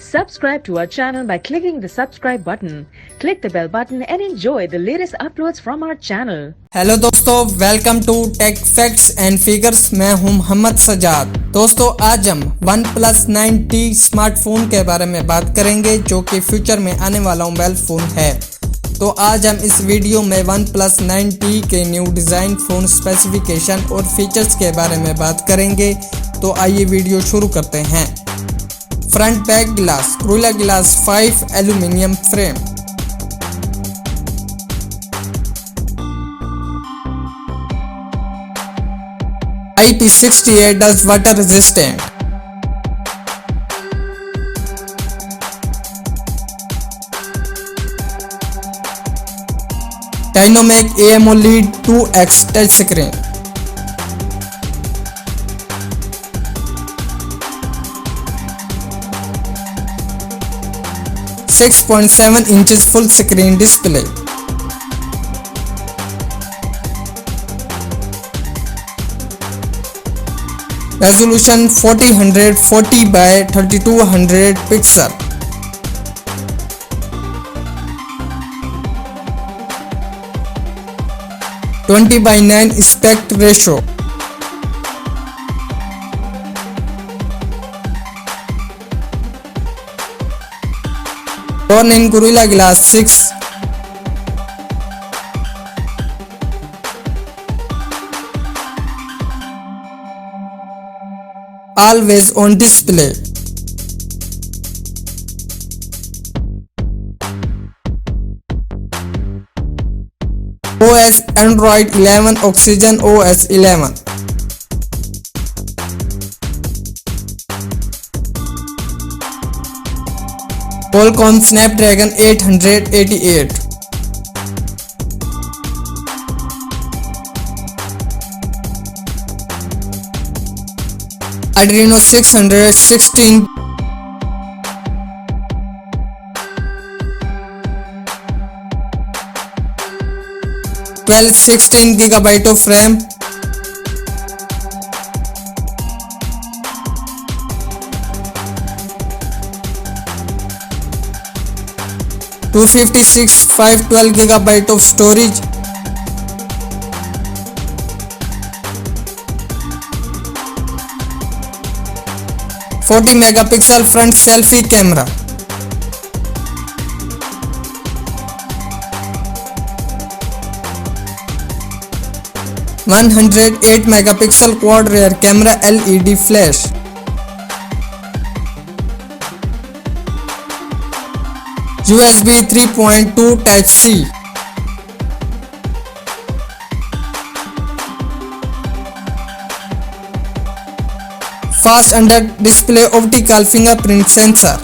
subscribe to our channel by clicking the subscribe button. Click the bell button and enjoy the latest uploads from our channel. Hello दोस्तों, welcome to tech facts and figures. मैं हूं मोहम्मद सजाद। दोस्तों, आज हम OnePlus 9T smartphone के बारे में बात करेंगे, जो कि फ्यूचर में आने वाला मोबाइल फ़ोन है। तो आज हम इस वीडियो में OnePlus 9T के न्यू डिज़ाइन, फ़ोन स्पेसिफिकेशन और फीचर्स के बारे में बात करेंगे। तो आइए वीडियो शुरू करते हैं। Front back glass, gorilla glass 5 aluminium frame. IP68 is water resistant. Dynamic AMOLED 2X touchscreen. .7 full screen display. Resolution 4040 by 3200 pixel. (20:9) aspect ratio. Born in Gorilla Glass 6. Always on display. OS Android 11, Oxygen OS 11. Qualcomm Snapdragon 888. Adreno 616. (16GB) of RAM. (256 512GB of storage. (40MP front selfie camera. (108MP quad rear camera LED flash. USB 3.2 Type-C. Fast under display optical fingerprint sensor.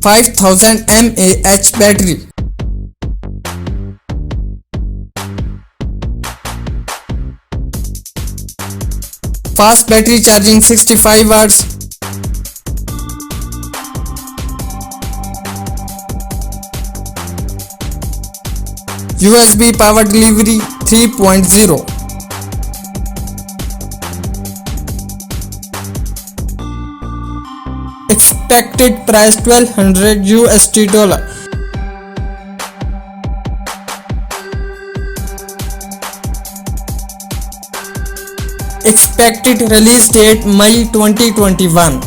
(5000 mAh battery. Fast battery charging 65 watts. USB power delivery 3.0. Expected price $1,200. Expected release date May 2021.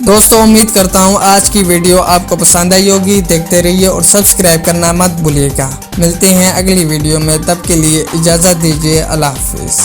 दोस्तों, उम्मीद करता हूँ आज की video आपको पसंद आई होगी। देखते रहिए और सब्सक्राइब करना मत भूलिएगा। मिलते हैं अगली वीडियो में, तब के लिए इजाज़त दीजिए। अल्लाह हाफिज़।